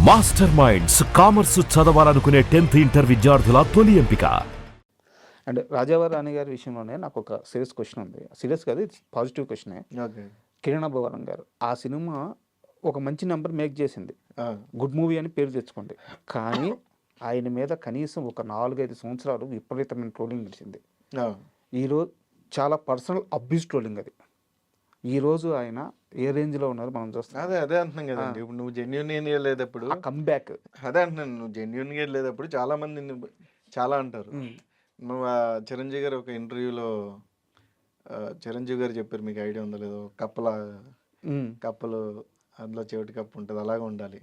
Master minds commerce చదవాలనుకునే 10th inter విద్యార్థుల తొలి ఎంపిక. అండ్ రాజావారి రాణి గారి విషయంలోనే నాకు ఒక సీరియస్ క్వశ్చన్ ఉంది. సీరియస్ కాదు, ఇది పాజిటివ్ క్వశ్చనే. ఓకే. కిరణ్ అబ్బవరం గారు ఆ సినిమా ఒక మంచి నెంబర్ మేక్ చేసింది, గుడ్ మూవీ అని పేరు తెచ్చుకోండి. కానీ ఆయన మీద కనీసం ఒక 4-5 సంవత్సరాలు విపరీతమైన ట్రోలింగ్ నడిచింది. ఈరోజు చాలా పర్సనల్ అబ్యూస్ ట్రోలింగ్ అది. ఈరోజు ఆయన ఏ రేంజ్లో ఉన్నారు మనం చూస్తాం. అదే అంటున్నాం కదండి. ఇప్పుడు నువ్వు జెన్యున్గా లేదప్పుడు కమ్బ్యాక్ అదే అంటున్నాను. నువ్వు జెన్యున్గా లేదప్పుడు చాలా మంది చాలా అంటారు. నువ్వు చిరంజీవి గారు ఒక ఇంటర్వ్యూలో చిరంజీవి గారు చెప్పారు, మీకు ఐడియా ఉందో లేదో, కప్పలు అందులో చెవిటి కప్పు ఉంటుంది, అలాగే ఉండాలి.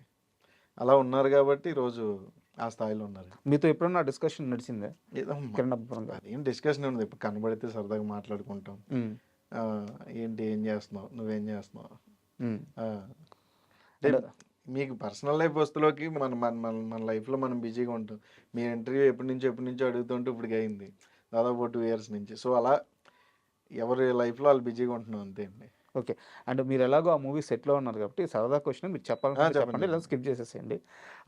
అలా ఉన్నారు కాబట్టి ఈరోజు ఆ స్థాయిలో ఉన్నారు. మీతో ఎప్పుడన్నా డిస్కషన్ నడిచిందే? కిరణ్ అబ్బవరం గారు అదేం డిస్కషన్ ఉంది, ఇప్పుడు కనబడితే సరదాగా మాట్లాడుకుంటాం. ఏంటి, ఏం చేస్తున్నావు, నువ్వేం చేస్తున్నావు, అంటే మీకు పర్సనల్ లైఫ్ వస్తులోకి మన లైఫ్లో మనం బిజీగా ఉంటాం. మీ ఇంటర్వ్యూ ఎప్పటి నుంచో అడుగుతుంటే ఇప్పుడు అయింది దాదాపు 2 years నుంచి. సో అలా ఎవరి లైఫ్లో వాళ్ళు బిజీగా ఉంటున్నాం, అంతే అండి. ఓకే. అండ్ మీరు ఎలాగో ఆ మూవీ సెట్లో ఉన్నారు కాబట్టి సరదా క్వశ్చన్ మీరు చెప్పాలంటే చెప్పండి, లేదా స్కిప్ చేసేసేయండి.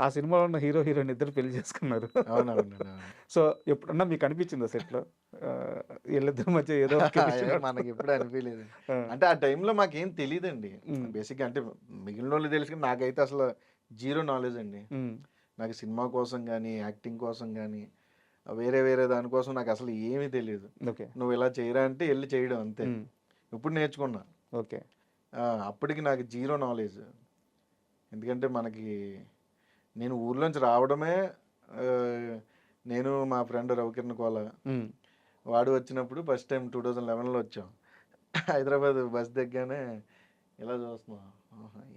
ఆ సినిమాలో ఉన్న హీరో హీరోయిన్ ఇద్దరు పెళ్లి చేసుకున్నారు. అవునవును. సో ఎప్పుడన్నా మీకు అనిపించిందా సెట్లో వీళ్ళిద్దరి మధ్య ఏదో మనకి ఎప్పుడు అనిపించలేదు. అంటే ఆ టైంలో మాకేం తెలియదండి బేసిక్గా. అంటే మిగిలిన వాళ్ళు తెలుసు కానీ నాకైతే అసలు జీరో నాలెడ్జ్ అండి. నాకు సినిమా కోసం కానీ యాక్టింగ్ కోసం కానీ వేరే దానికోసం నాకు అసలు ఏమీ తెలియదు. నువ్వు ఇలా చేయరా అంటే వెళ్ళి చేయడం అంతే. ఇప్పుడు నేర్చుకున్నా. ఓకే. అప్పటికి నాకు జీరో నాలెడ్జ్. ఎందుకంటే నేను ఊర్లోంచి రావడమే, నేను మా ఫ్రెండ్ రవికిరణ్ కోల వాడు వచ్చినప్పుడు ఫస్ట్ టైం 2011లో వచ్చాం. హైదరాబాద్ బస్ దిగ్గానే ఇలా చూస్తున్నాం,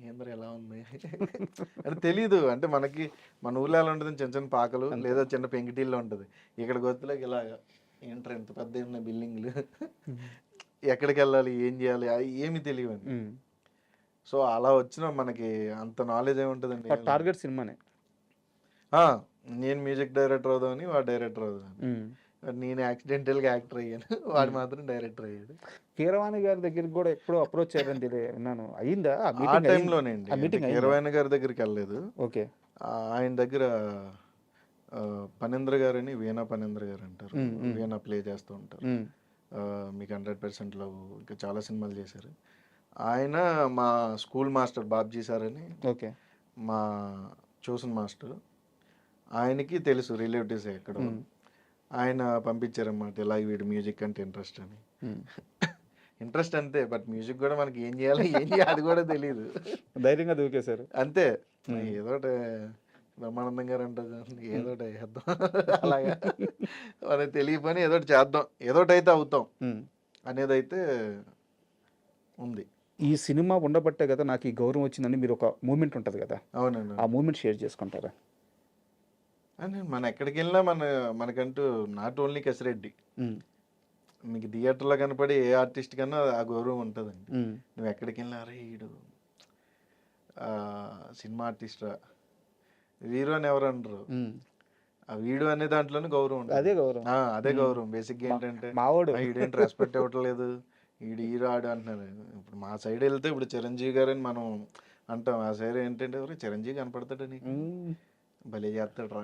ఏంద్ర ఎలా ఉంది అంటే తెలీదు. అంటే మన ఊర్లో ఎలా ఉంటుంది, చిన్న చిన్న పాకలు లేదా చిన్న పెంకిటీల్లో ఉంటుంది. ఇక్కడికి వచ్చేలాగా ఇలాగ ఏంట్రా ఇంత పెద్ద ఉన్న బిల్డింగ్లు, ఎక్కడికి వెళ్ళాలి, ఏం చేయాలి, ఏమి తెలియదు. సో అలా వచ్చిన మనకి అంత నాలెడ్జ్ ఏముంటుందండి. టార్గెట్ సినిమానే. నేను మ్యూజిక్ డైరెక్టర్ అవుదామని, వాడు డైరెక్టర్ అవుదామని. నేను యాక్సిడెంటల్గా యాక్టర్ అయ్యాను, వాడు మాత్రం డైరెక్టర్ అయ్యాడు. కీరవాణి గారి దగ్గరికి కూడా ఎప్పుడో అప్రోచ్ అయ్యారని విన్నాను. అయిందా ఆ టైంలోనేండి. కీరవాణి గారి దగ్గరికి వెళ్ళలేదు. ఓకే. ఆయన దగ్గర పనేంద్ర గారని, వీణా పనేంద్ర గారు అంటారు, వీణా ప్లే చేస్తూ ఉంటారు. మీకు 100% లవ్, ఇంకా చాలా సినిమాలు చేశారు. ఆయన మా స్కూల్ మాస్టర్ బాబ్జీ సార్ అని, ఓకే, మా ట్యూషన్ మాస్టర్. ఆయనకి తెలుసు రిలేటివ్స్ ఎక్కడ. ఆయన పంపించారన్నమాట, ఇలా వీడు మ్యూజిక్ అంటే ఇంట్రెస్ట్ అని. ఇంట్రెస్ట్ అంతే, బట్ మ్యూజిక్ కూడా మనకి ఏం చేయాలి అది కూడా తెలియదు. ధైర్యంగా దూకేశారు అంతే. ఏదోటి బ్రహ్మానందం గారు అంటారు, ఏదోటి చేద్దాం అలాగా మనకి తెలియ పని ఏదోటి చేద్దాం, ఏదోటి అయితే అవుతాం అనేది అయితే ఉంది. ఈ సినిమా ఉండబట్టే కదా నాకు ఈ గౌరవం వచ్చిందని మీరు ఒక మూమెంట్ ఉంటుంది కదా. అవునండి. ఆ మూమెంట్ షేర్ చేసుకుంటారా? అని మనం ఎక్కడికి వెళ్ళినా మనకంటూ నాట్ ఓన్లీ కసిరెడ్డి, మీకు థియేటర్లో కనపడే ఏ ఆర్టిస్ట్ కన్నా ఆ గౌరవం ఉంటుందండి. నువ్వు ఎక్కడికి వెళ్ళినా అరే ఈడు సినిమా ఆర్టిస్టా, వీరు అని ఎవరు అనరు. ఆ వీడు అనే దాంట్లోనే గౌరవం ఉంటుంది. అదే గౌరవం బేసిక్గా. ఏంటంటే ఈడేంటి రెస్పెక్ట్ ఇవ్వట్లేదు, ఈడు హీరో ఆడు అంటున్నారు. ఇప్పుడు మా సైడ్ వెళ్తే ఇప్పుడు చిరంజీవి గారు అని మనం అంటాం. ఆ సైడ్ ఏంటంటే ఎవరు చిరంజీవి కనపడతాడు నీకు, భలే చేస్తాడు రా,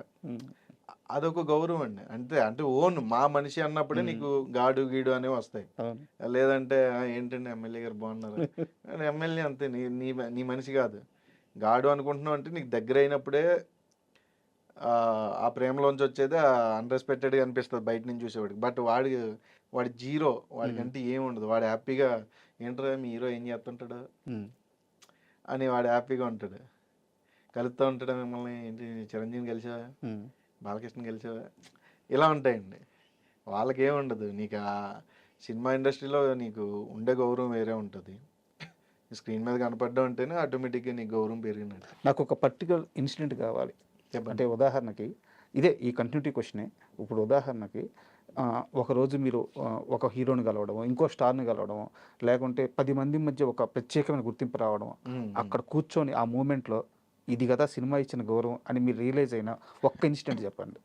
అదొక గౌరవం అండి. అంతే. అంటే ఓన్ మా మనిషి అన్నప్పుడే నీకు గాడు గీడు అనేవి వస్తాయి. లేదంటే ఏంటంటే ఎమ్మెల్యే గారు బాగున్నారు, ఎమ్మెల్యే అంతే, నీ మనిషి కాదు. గాడు అనుకుంటున్నావు అంటే నీకు దగ్గర అయినప్పుడే ఆ ప్రేమలోంచి వచ్చేది అన్రెస్పెక్టెడ్గా అనిపిస్తుంది బయట నుంచి చూసేవాడికి. బట్ వాడి జీరో, వాడికంటే ఏముండదు. వాడు హ్యాపీగా ఏంటో మీ హీరో ఏం చేస్తుంటాడు అని వాడు హ్యాపీగా ఉంటాడు. కలుస్తూ ఉంటాడు మిమ్మల్ని, ఏంటి చిరంజీవిని కలిసావా, బాలకృష్ణ కలిసావా, ఇలా ఉంటాయండి. వాళ్ళకేముండదు. నీకు ఆ సినిమా ఇండస్ట్రీలో నీకు ఉండే గౌరవం వేరే ఉంటుంది. స్క్రీన్ మీద కనపడడం అంటేనే ఆటోమేటిక్గా నీకు గౌరవం పెరిగినట్టు. నాకు ఒక పర్టికులర్ ఇన్సిడెంట్ కావాలి. అంటే ఉదాహరణకి ఇదే ఈ కంటిన్యూటీ క్వశ్చనే. ఇప్పుడు ఉదాహరణకి ఒకరోజు మీరు ఒక హీరోని కలవడం, ఇంకో స్టార్ని కలవడం, లేకుంటే 10 మంది మధ్య ఒక ప్రత్యేకమైన గుర్తింపు రావడం, అక్కడ కూర్చొని ఆ మూమెంట్లో ఇది కదా సినిమా ఇచ్చిన గౌరవం అని మీరు రియలైజ్ అయిన ఒక్క ఇన్సిడెంట్ చెప్పండి.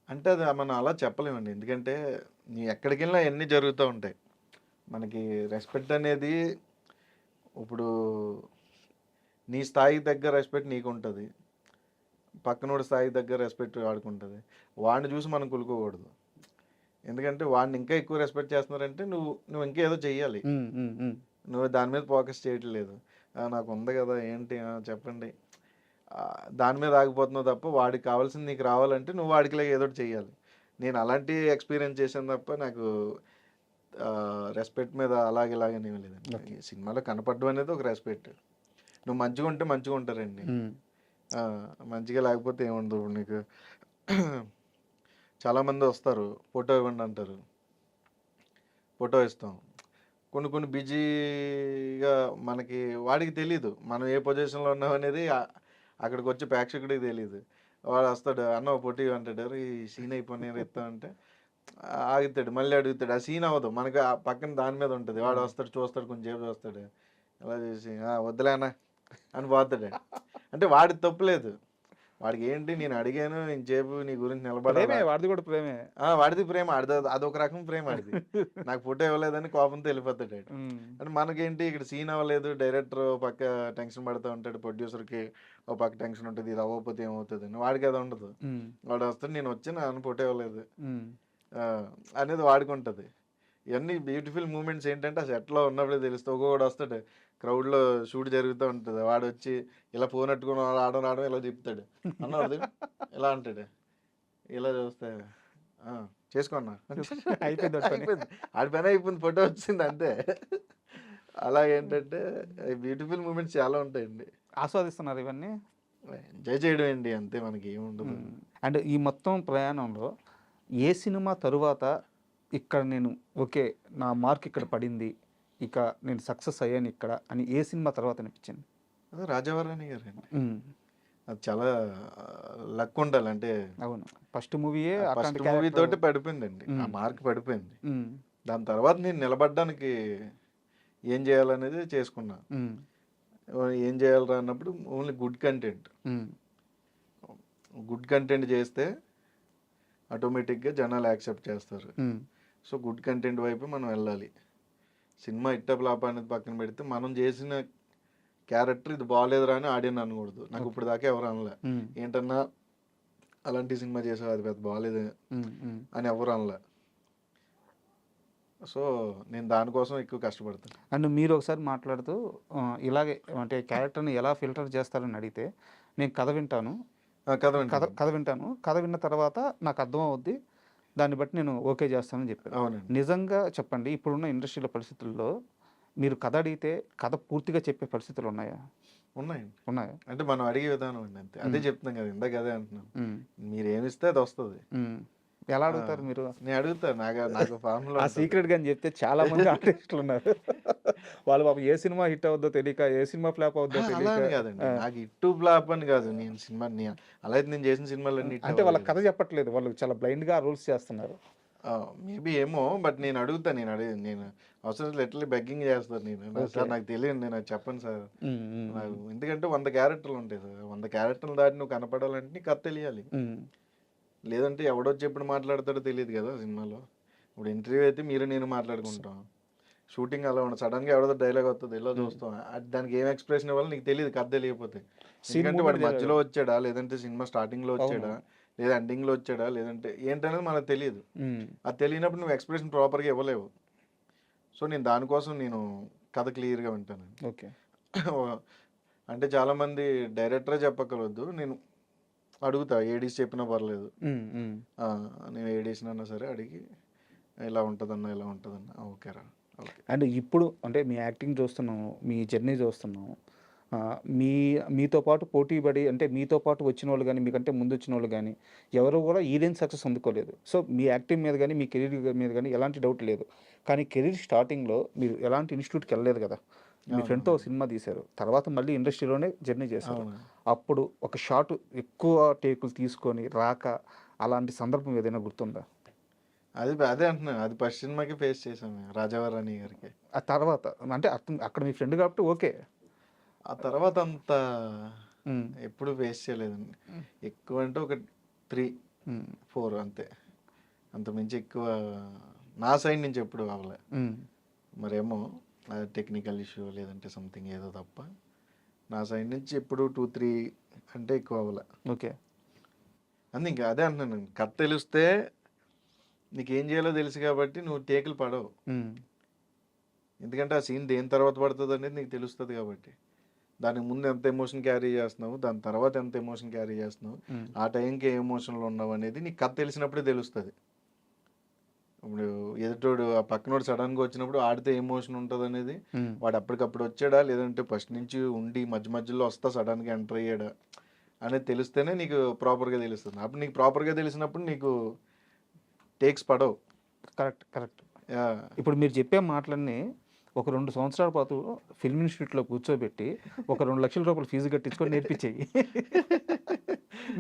అంటే అది మనం అలా చెప్పలేమండి. ఎందుకంటే నీ ఎక్కడికి వెళ్ళినా అన్నీ జరుగుతూ ఉంటాయి. మనకి రెస్పెక్ట్ అనేది ఇప్పుడు నీ స్థాయి దగ్గర రెస్పెక్ట్ నీకు ఉంటుంది, పక్కనోడి స్థాయి దగ్గర రెస్పెక్ట్ వాడుకుంటుంది. వాడిని చూసి మనం కులుకోకూడదు. ఎందుకంటే వాడిని ఇంకా ఎక్కువ రెస్పెక్ట్ చేస్తున్నారంటే నువ్వు ఇంకా ఏదో చెయ్యాలి. నువ్వు దాని మీద ఫోకస్ చేయట్లేదు. నాకు ఉంది కదా ఏంటి చెప్పండి, దాని మీద ఆగిపోతున్నావు తప్ప వాడికి కావాల్సింది నీకు రావాలంటే నువ్వు వాడికి ఏదో ఒకటి చెయ్యాలి. నేను అలాంటి ఎక్స్పీరియన్స్ చేశాను తప్ప నాకు రెస్పెక్ట్ మీద ఇలాగని ఏమీ లేదండి. సినిమాలో కనపడడం అనేది ఒక రెస్పెక్ట్. నువ్వు మంచిగా ఉంటే మంచిగా ఉంటారండి, మంచిగా లేకపోతే ఏముండదు. ఇప్పుడు నీకు చాలామంది వస్తారు, ఫోటో ఇవ్వండి అంటారు, ఫోటో ఇస్తాం. కొన్ని బిజీగా మనకి వాడికి తెలీదు మనం ఏ పొజిషన్లో ఉన్నాం అనేది, అక్కడికి వచ్చి ప్రేక్షకుడికి తెలీదు. వాడు వస్తాడు, అన్న ఫోటో అంటాడు, ఈ సీన్ అయిపోయి ఇస్తా అంటే ఆగుతాడు, మళ్ళీ అడుగుతాడు. ఆ సీన్ అవ్వదు, మనకి ఆ పక్కన దాని మీద ఉంటుంది. వాడు వస్తాడు, చూస్తాడు, కొంచెం సేపు చూస్తాడు, అలా చేసి వద్దులేనా అని పోతాడు. అంటే వాడికి తప్పులేదు, వాడికి ఏంటి నేను అడిగాను ఇంచేపు నీ గురించి నిలబడే, వాడిది కూడా ప్రేమే, వాడిది ప్రేమ, అదొక రకం ప్రేమ ఆడిది. నాకు ఫోటో ఇవ్వలేదని కోపంతో వెళ్ళిపోతాడు. అంటే మనకేంటి ఇక్కడ సీన్ అవ్వలేదు, డైరెక్టర్ పక్క టెన్షన్ పడుతూ ఉంటాడు, ప్రొడ్యూసర్కి ఒక పక్క టెన్షన్ ఉంటుంది, ఇది అవ్వకపోతే ఏమవుతుంది అని. వాడికి అది ఉండదు, వాడు వస్తాడు నేను వచ్చి నన్ను ఫోటో ఇవ్వలేదు అనేది వాడికి ఉంటుంది. ఇవన్నీ బ్యూటిఫుల్ మూమెంట్స్ ఏంటంటే ఆ సెట్లో ఉన్నప్పుడే తెలుస్తుంది. ఒక్కొక్కడు వస్తాడు, క్రౌడ్లో షూట్ జరుగుతూ ఉంటుంది, వాడు వచ్చి ఇలా ఫోన్ పెట్టుకుని రావడం ఇలా చెప్తాడు, అన్నది ఇలా అంటాడు, ఇలా చూస్తే చేసుకున్నా అయిపోయింది, ఆడి పని అయిపోయింది, ఫోటో వచ్చింది అంతే. అలా ఏంటంటే బ్యూటిఫుల్ మూమెంట్స్ చాలా ఉంటాయండి. ఆస్వాదిస్తున్నారు ఇవన్నీ, ఎంజాయ్ చేయడం అండి అంతే, మనకి ఏముండదు. అండ్ ఈ మొత్తం ప్రయాణంలో ఏ సినిమా తరువాత ఇక్కడ నేను ఓకే నా మార్క్ ఇక్కడ పడింది, ఇక నేను సక్సెస్ అయ్యాను ఇక్కడ అని ఏ సినిమా తర్వాత అనిపించింది? అదే రాజావారాణి గారు అండి. అది చాలా లక్ ఉండాలి. అంటే అవును, ఫస్ట్ మూవీయే ఫస్ట్ మూవీ తోటి పడిపోయిందండి, ఆ మార్క్ పడిపోయింది. దాని తర్వాత నేను నిలబడడానికి ఏం చేయాలనేది చేసుకున్నా. ఏం చేయాలరా అన్నప్పుడు ఓన్లీ గుడ్ కంటెంట్ చేస్తే ఆటోమేటిక్గా జనాలు యాక్సెప్ట్ చేస్తారు. సో గుడ్ కంటెంట్ వైపు మనం వెళ్ళాలి. సినిమా ఇట్ట ఫ్లాప్ అనేది పక్కన పెడితే మనం చేసిన క్యారెక్టర్ ఇది బాగాలేదురా అని ఆడియన్ అనకూడదు. నాకు ఇప్పుడు దాకా ఎవరు అనలే, ఏంటన్నా అలాంటి సినిమా చేసావు అది పెద్ద బాగాలేదు అని ఎవరు అనలే. సో నేను దానికోసం ఎక్కువ కష్టపడతాను. అండ్ మీరు ఒకసారి మాట్లాడుతూ ఇలాగే అంటే క్యారెక్టర్ని ఎలా ఫిల్టర్ చేస్తారని అడిగితే, నేను కథ వింటాను, కథ విన్న తర్వాత నాకు అర్థం అవుద్ది, దాన్ని బట్టి నేను ఓకే చేస్తానని చెప్పాను. అవునండి. నిజంగా చెప్పండి, ఇప్పుడున్న ఇండస్ట్రీలో పరిస్థితుల్లో మీరు కథ అడిగితే కథ పూర్తిగా చెప్పే పరిస్థితులు ఉన్నాయా? ఉన్నాయా అంటే మనం అడిగే విధానం అండి అంతే. అదే చెప్తున్నాం కదా, ఇందాక అదే అంటున్నాం, మీరు ఏమిస్తే అది వస్తుంది. ఎలా అడుగుతారు మీరు? నేను అడుగుతాను, నాకు ఫార్ములా ఆ సీక్రెట్ గా అని చెప్తే చాలా మంది ఆర్టిస్టులు ఉన్నారు, వాళ్ళు పాపం ఏ సినిమా హిట్ అవుద్దో తెలియక, ఏ సినిమా ఫ్లాప్ అవుద్దో తెలియక. కాదండి, నాకు హిట్ ఫ్లాప్ అని కాదు, నేను సినిమా అలా అయితే నేను చేసిన సినిమాలన్నీ అంటే వాళ్ళ కథ చెప్పట్లేదు, వాళ్ళు చాలా బ్లైండ్ గా రూల్స్ చేస్తున్నారు. మేబీ ఏమో, బట్ నేను అడుగుతాను, నేను అవసరం ఎట్లా బెగ్గింగ్ చేస్తాను. నేను సార్ నాకు తెలియదు, నేను అది చెప్పను సార్ నాకు, ఎందుకంటే 100 క్యారెక్టర్లు ఉంటాయి సార్, 100 క్యారెక్టర్లు దాటి నువ్వు కనపడాలంటే నీకు కథ తెలియాలి. లేదంటే ఎవడొచ్చి ఎప్పుడు మాట్లాడతాడో తెలియదు కదా సినిమాలో. ఇప్పుడు ఇంటర్వ్యూ అయితే మీరు నేను మాట్లాడుకుంటాం, షూటింగ్ అలా ఉండదు, సడన్గా ఎవడో డైలాగ్ వస్తుంది ఇలా చూస్తాం, దానికి ఏం ఎక్స్ప్రెషన్ ఇవ్వాలో నీకు తెలియదు కథ తెలియకపోతే. ఎందుకంటే వాడు మధ్యలో వచ్చాడా, లేదంటే సినిమా స్టార్టింగ్లో వచ్చాడా, లేదా ఎండింగ్లో వచ్చాడా, లేదంటే ఏంటనేది మనకు తెలియదు. అది తెలియనప్పుడు నువ్వు ఎక్స్ప్రెషన్ ప్రాపర్గా ఇవ్వలేవు. సో నేను దానికోసం నేను కథ క్లియర్గా వింటాను. ఓకే. అంటే చాలామంది డైరెక్టరే చెప్పగలవద్దు, నేను అడుగుతా, ఏడీస్ చెప్పినా పర్లేదు, నేను ఏడీస్నన్నా సరే అడిగి ఇలా ఉంటుందన్నా ఇలా ఉంటుందన్నా ఓకేరా ఓకే. అండ్ ఇప్పుడు అంటే మీ యాక్టింగ్ చూస్తున్నాము, మీ జర్నీ చూస్తున్నాము, మీతో పాటు పోటీ పడి అంటే మీతో పాటు వచ్చిన వాళ్ళు కానీ, మీకంటే ముందు వచ్చిన వాళ్ళు కానీ ఎవరు కూడా ఈ రేంజ్ సక్సెస్ అందుకోలేదు. సో మీ యాక్టింగ్ మీద కానీ మీ కెరీర్ మీద కానీ ఎలాంటి డౌట్ లేదు. కానీ కెరీర్ స్టార్టింగ్లో మీరు ఎలాంటి ఇన్స్టిట్యూట్కి వెళ్ళలేదు కదా, మీ ఫ్రెండ్తో సినిమా తీశారు, తర్వాత మళ్ళీ ఇండస్ట్రీలోనే జర్నీ చేశారు. అప్పుడు ఒక షాట్ ఎక్కువ టేకులు తీసుకొని రాక అలాంటి సందర్భం ఏదైనా గుర్తుందా? అదే అంటున్నాను, అది ఫస్ట్ సినిమాకి ఫేస్ చేసాము రాజావారాణి గారికి. ఆ తర్వాత అంటే అక్కడ మీ ఫ్రెండ్ కాబట్టి ఓకే, ఆ తర్వాత అంత ఎప్పుడు ఫేస్ చేయలేదండి. ఎక్కువ అంటే ఒక 3-4 అంతే, అంత మించి ఎక్కువ నా సైడ్ నుంచి ఎప్పుడు అవ్వలే. మరేమో టెక్నికల్ ఇష్యూ లేదంటే సంథింగ్ ఏదో తప్ప నా సైడ్ నుంచి ఎప్పుడు 2-3 అంటే ఎక్కువ అవ్వాల. ఓకే. అంతే ఇంకా అదే అంటున్నాను. కథ తెలిస్తే నీకేం చేయాలో తెలుసు కాబట్టి నువ్వు టేకులు పడవు. ఎందుకంటే ఆ సీన్ దేని తర్వాత పడుతుంది అనేది నీకు తెలుస్తుంది కాబట్టి. దానికి ముందు ఎంత ఎమోషన్ క్యారీ చేస్తున్నావు, దాని తర్వాత ఎంత ఎమోషన్ క్యారీ చేస్తున్నావు, ఆ టైంకి ఏ ఎమోషన్లో ఉన్నావు అనేది నీకు కథ తెలిసినప్పుడే తెలుస్తుంది. ఇప్పుడు ఎదుటోడు ఆ పక్కనోడు సడన్గా వచ్చినప్పుడు ఆడితే ఎమోషన్ ఉంటుంది అనేది వాడు అప్పటికప్పుడు వచ్చాడా లేదంటే ఫస్ట్ నుంచి ఉండి మధ్య మధ్యలో వస్తా సడన్గా ఎంటర్ అయ్యాడా అనేది తెలిస్తేనే నీకు ప్రాపర్గా తెలుస్తుంది. అప్పుడు నీకు ప్రాపర్గా తెలిసినప్పుడు నీకు టేక్స్ పడవు. కరెక్ట్. ఇప్పుడు మీరు చెప్పే మాటలన్నీ ఒక 2 సంవత్సరాల పాటు ఫిల్మ్ ఇన్స్టిట్యూట్లో కూర్చోబెట్టి ఒక 2 లక్షల రూపాయలు ఫీజు కట్టించుకొని నేర్పించేయి.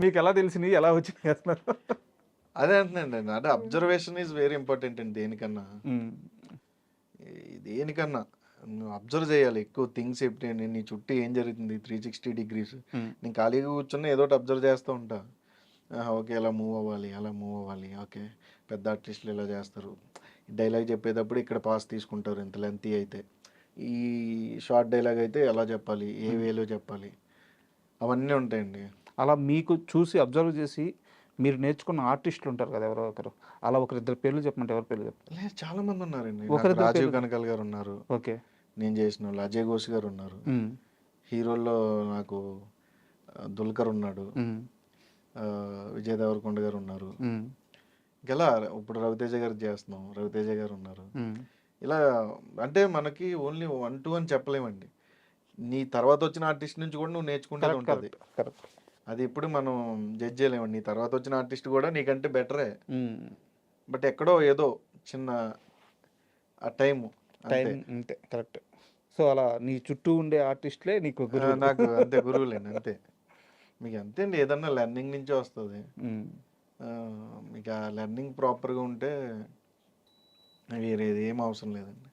మీకు ఎలా తెలిసినాయి, ఎలా వచ్చినాయి అసలు? అదే అంటున్నాండి. అంటే అబ్జర్వేషన్ ఈజ్ వెరీ ఇంపార్టెంట్ అండి. దేనికన్నా నువ్వు అబ్జర్వ్ చేయాలి ఎక్కువ థింగ్స్. ఎప్పుడు నీ చుట్టూ ఏం జరుగుతుంది 360 degrees. నేను ఖాళీగా కూర్చొని ఏదో ఒకటి అబ్జర్వ్ చేస్తూ ఉంటా. ఓకే ఇలా మూవ్ అవ్వాలి, ఓకే పెద్ద ఆర్టిస్టులు ఇలా చేస్తారు, డైలాగ్ చెప్పేటప్పుడు ఇక్కడ పాస్ తీసుకుంటారు ఇంత లెంతీ అయితే, ఈ షార్ట్ డైలాగ్ అయితే ఎలా చెప్పాలి, ఏ వేలో చెప్పాలి, అవన్నీ ఉంటాయండి. అలా మీకు చూసి అబ్జర్వ్ చేసి మీరు నేర్చుకున్న ఆర్టిస్టులు ఉంటారు కదా ఎవరో ఒకరు, అలా ఒకరిద్దరు పేర్లు చెప్పమంటే ఎవరి పేర్లు చెప్పండి? లేదు చాలా మంది ఉన్నారండి. ఒకరిద్దరు రాజీవ్ పేర్లు. కనకాల్ గారు ఉన్నారు, ఓకే. నేను చేసిన వాళ్ళు. అజయ్ ఘోష్ గారు ఉన్నారు. హీరోల్లో నాకు దుల్కర్ ఉన్నాడు, విజయ్ దేవరకొండ గారు ఉన్నారు. ఇలా ఇప్పుడు రవితేజ గారు చేస్తున్నాం, రవితేజ గారు ఉన్నారు. ఇలా అంటే మనకి ఓన్లీ 1 to 1 చెప్పలేమండి. నీ తర్వాత వచ్చిన ఆర్టిస్ట్ నుంచి కూడా నువ్వు నేర్చుకుంటే ఉంటుంది. అది ఇప్పుడు మనం జడ్జ్ చేయలేమండి. నీ తర్వాత వచ్చిన ఆర్టిస్ట్ కూడా నీకంటే బెటరే, బట్ ఎక్కడో ఏదో చిన్న ఆ టైము అంతే. కరెక్ట్. సో అలా నీ చుట్టూ ఉండే ఆర్టిస్టులే నీకు నాకు అంతే గురువులేండి. అంతే మీకు అంతే అండి. ఏదన్నా లెర్నింగ్ నుంచే వస్తుంది. మీకు ఆ లెర్నింగ్ ప్రాపర్గా ఉంటే వేరేది ఏం అవసరం లేదండి.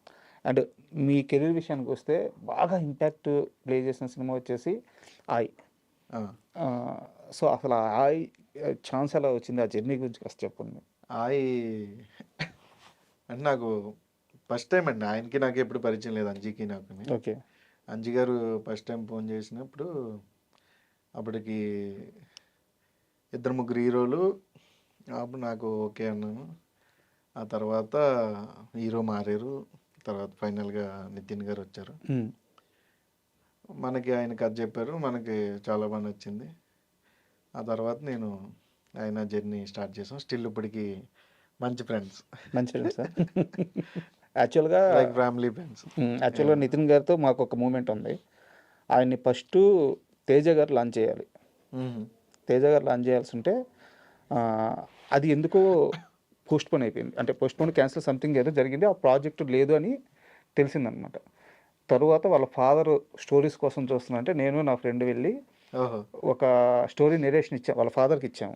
అండ్ మీ కెరీర్ విషయానికి వస్తే బాగా ఇంపాక్ట్ ప్లే చేసిన సినిమా వచ్చేసి ఆయ్. సో అసలు ఆయ్ ఛాన్స్ ఎలా వచ్చింది, ఆ జర్నీ గురించి కాస్త చెప్పండి. ఆయ్ అంటే నాకు ఫస్ట్ టైం అండి. ఆయనకి నాకు ఎప్పుడు పరిచయం లేదు, అంజీకి నాకు. ఓకే. అంజీ గారు ఫస్ట్ టైం ఫోన్ చేసినప్పుడు అప్పటికి 2-3 హీరోలు. అప్పుడు నాకు ఓకే అన్నాను. ఆ తర్వాత హీరో మారారు. తర్వాత ఫైనల్గా నితిన్ గారు వచ్చారు. మనకి ఆయన కథ చెప్పారు, మనకి చాలా బాగా నచ్చింది. ఆ తర్వాత నేను ఆయన జర్నీ స్టార్ట్ చేసాం. స్టిల్ ఇప్పటికి మంచి ఫ్రెండ్స్. యాక్చువల్గా ఫ్యామిలీ ఫ్రెండ్స్. యాక్చువల్గా నితిన్ గారితో మాకు ఒక మూమెంట్ ఉంది. ఆయన్ని ఫస్ట్ తేజ గారు లాంచ్ చేయాలి. తేజ గారు లాంచ్ చేయాల్సి ఉంటే అది ఎందుకో పోస్ట్పోన్ అయిపోయింది. అంటే పోస్ట్పోన్ క్యాన్సిల్ సంథింగ్ ఏదో జరిగింది, ఆ ప్రాజెక్టు లేదు అని తెలిసిందనమాట. తరువాత వాళ్ళ ఫాదర్ స్టోరీస్ కోసం చూస్తున్నంటే నేను నా ఫ్రెండ్ వెళ్ళి ఒక స్టోరీ నెరేషన్ ఇచ్చాం, వాళ్ళ ఫాదర్కి ఇచ్చాము.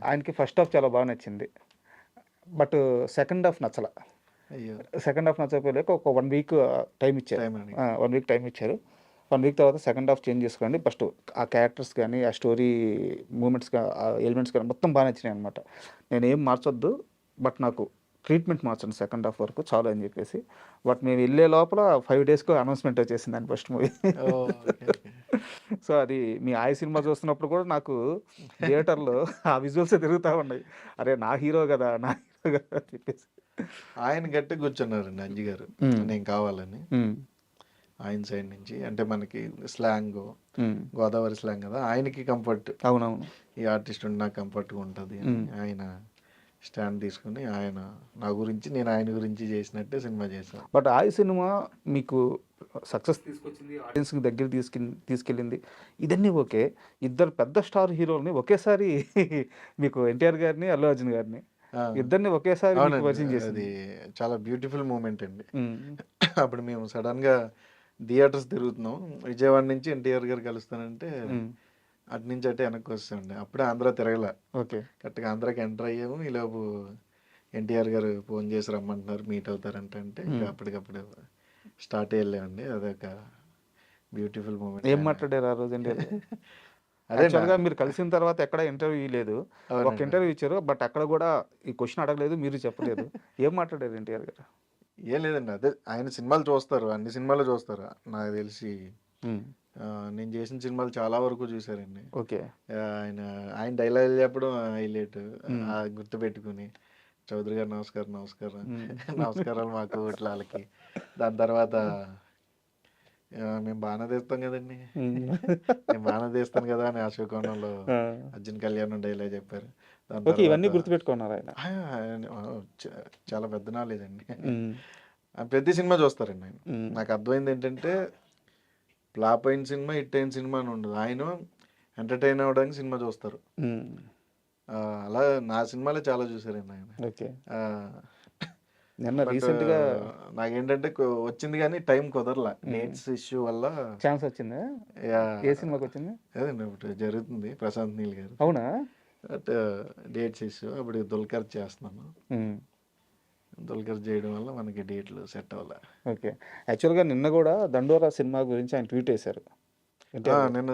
ఆయనకి ఫస్ట్ హాఫ్ చాలా బాగా నచ్చింది, బట్ సెకండ్ హాఫ్ నచ్చల. సెకండ్ హాఫ్ నచ్చకపోలేక ఒక 1 week టైం ఇచ్చారు. 1 week టైం ఇచ్చారు. 1 week తర్వాత సెకండ్ హాఫ్ చేంజ్ చేసుకోండి. ఫస్ట్ ఆ క్యారెక్టర్స్ కానీ ఆ స్టోరీ మూమెంట్స్ ఆ ఎలిమెంట్స్ కానీ మొత్తం బాగా నచ్చినాయి అనమాట. నేనేం మార్చొద్దు, బట్ నాకు ట్రీట్మెంట్ మార్చండి సెకండ్ హాఫ్ వరకు చాలు అని చెప్పేసి. బట్ మేము వెళ్ళే లోపల 5 daysకు అనౌన్స్మెంట్ వచ్చేసింది అని ఫస్ట్ మూవీ. సో అది మీ ఆయ్ సినిమా చూస్తున్నప్పుడు కూడా నాకు థియేటర్లో ఆ విజువల్స్ తిరుగుతూ ఉన్నాయి. అరే నా హీరో కదా అని చెప్పేసి. ఆయన గట్టి కూర్చున్నారండి అంజీ గారు, నేను కావాలని. ఆయన సైడ్ నుంచి అంటే మనకి స్లాంగ్ గోదావరి స్లాంగ్ కదా, ఆయనకి కంఫర్ట్. అవునవును, ఈ ఆర్టిస్ట్ ఉంటే నాకు కంఫర్ట్గా ఉంటుంది. ఆయన స్టాండ్ తీసుకుని ఆయన నా గురించి, నేను ఆయన గురించి చేసినట్టే సినిమా చేశాను. బట్ ఆయ్ సినిమా మీకు సక్సెస్ తీసుకొచ్చింది, ఆడియన్స్కి దగ్గర తీసుకెళ్ళింది, ఇదన్నీ ఓకే. ఇద్దరు పెద్ద స్టార్ హీరోల్ని ఒకేసారి మీకు ఎన్టీఆర్ గారిని అల్లు అర్జున్ గారిని ఇద్దరిని ఒకేసారి పరిచయం చేసింది. అది చాలా బ్యూటిఫుల్ మూమెంట్ అండి. అప్పుడు మేము సడన్గా థియేటర్స్ తిరుగుతున్నాం, విజయవాడ నుంచి ఎన్టీఆర్ గారు కలుస్తానంటే అటు నుంచి అటే వెనక్కి వస్తాండి. అప్పుడే ఆంధ్ర తిరగలే. ఓకే. కరెక్ట్గా ఆంధ్రాకి ఎంటర్ అయ్యాము. ఈలోపు ఎన్టీఆర్ గారు ఫోన్ చేసి రమ్మంటున్నారు, మీట్ అవుతారంటే ఇంకా అప్పటికప్పుడు స్టార్ట్ అయ్యామండి. అదొక బ్యూటిఫుల్ మూమెంట్. ఏం మాట్లాడారు ఆ రోజు ఎన్టీఆర్? యాక్చువల్గా మీరు కలిసిన తర్వాత ఎక్కడ ఇంటర్వ్యూ లేదు, ఒక ఇంటర్వ్యూ ఇచ్చారు, బట్ అక్కడ కూడా ఈ క్వశ్చన్ అడగలేదు, మీరు చెప్పలేదు. ఏం మాట్లాడారు ఎన్టీఆర్ గారు? ఏం లేదండి, అదే ఆయన సినిమాలు చూస్తారు, అన్ని సినిమాలు చూస్తారు నాకు తెలిసి. నేను చేసిన సినిమాలు చాలా వరకు చూసారండి. ఓకే. ఆయన ఆయన డైలాగులు చెప్పడం హైలైట్. గుర్తుపెట్టుకుని చౌదరి గారు నమస్కారం నమస్కారం నమస్కారాలు మాకు ఇట్లా వాళ్ళకి. దాని తర్వాత మేము బాగానే తీస్తాం కదండి, నేను బాగానే తీస్తాను కదా అని అశోకోణంలో అర్జున్ కళ్యాణ్ డైలాగ్ చెప్పారు. దాని ఓకే, ఇవన్నీ తర్వాత గుర్తుపెట్టుకున్నారు ఆయన. చాలా పెద్ద నాలెడ్జ్ అండి. ఆయన ప్రతి సినిమా చూస్తారండి ఆయన. నాకు అర్థమైంది ఏంటంటే ఫ్లాప్ అయిన సినిమా హిట్ అయిన సినిమా అని ఉండదు, ఆయన ఎంటర్టైన్ అవ్వడానికి సినిమా చూస్తారు. అలా నా సినిమాలే చాలా చూసారండి ఆయన. ఓకే. ఆ, నిన్న బట్ రీసెంట్గా నాకేంటంటే వచ్చింది కానీ టైం కుదరలా, డేట్స్ ఇష్యూ వల్ల. ఛాన్స్ వచ్చిందా? యా, ఏ సినిమాకి వచ్చింది? అదేండి ఇప్పుడు జరుగుతుంది ప్రశాంత్ నీల్ గారు. అవునా? బట్ డేట్స్ ఇష్యూ, అప్పుడు దుల్కర్ చేస్తున్నాను. దుల్కర్ చేయడం వల్ల మనకి డేట్లు సెట్ అవ్వాలి. ఓకే. యాక్చువల్గా నిన్న కూడా దండోరా సినిమా గురించి ఆయన ట్వీట్ వేశారు. నిన్న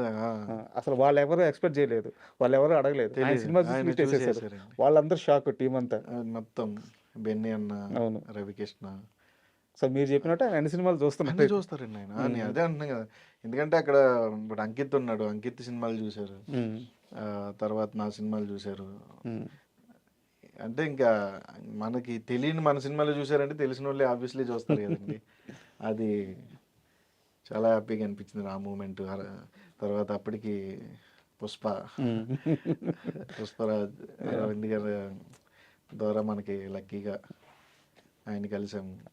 అసలు వాళ్ళు ఎవరు ఎక్స్పెక్ట్ చేయలేదు, వాళ్ళు ఎవరు అడగలేదు, ఆయన తెలీదు, సినిమా ఆయన ట్వీట్ వేసేసారు. చూసేసారండి. వాళ్ళందరూ షాక్, టీం అంతా. మొత్తం బెన్నీ అన్న, అవును. రవికృష్ణ, సో మీరు చెప్పినట్టు ఆయన అన్ని సినిమాలు అన్నీ చూస్తున్నారు. చూస్తారండి ఆయన. నేను అదే అంటున్నాను కదా, ఎందుకంటే అక్కడ ఇప్పుడు అంకిత్ ఉన్నాడు, అంకిత్ సినిమాలు చూశారు, తర్వాత నా సినిమాలు చూశారు. అంటే ఇంకా మనకి తెలియని మన సినిమాలు చూసారంటే తెలిసిన వాళ్ళే ఆబ్వియస్లీ చూస్తారు కదండి. అది చాలా హ్యాపీగా అనిపించింది ఆ మూమెంట్. తర్వాత అప్పటికి పుష్పరాజ్ అరవింద్ గారి ద్వారా మనకి లక్కీగా ఆయన కలిసాము.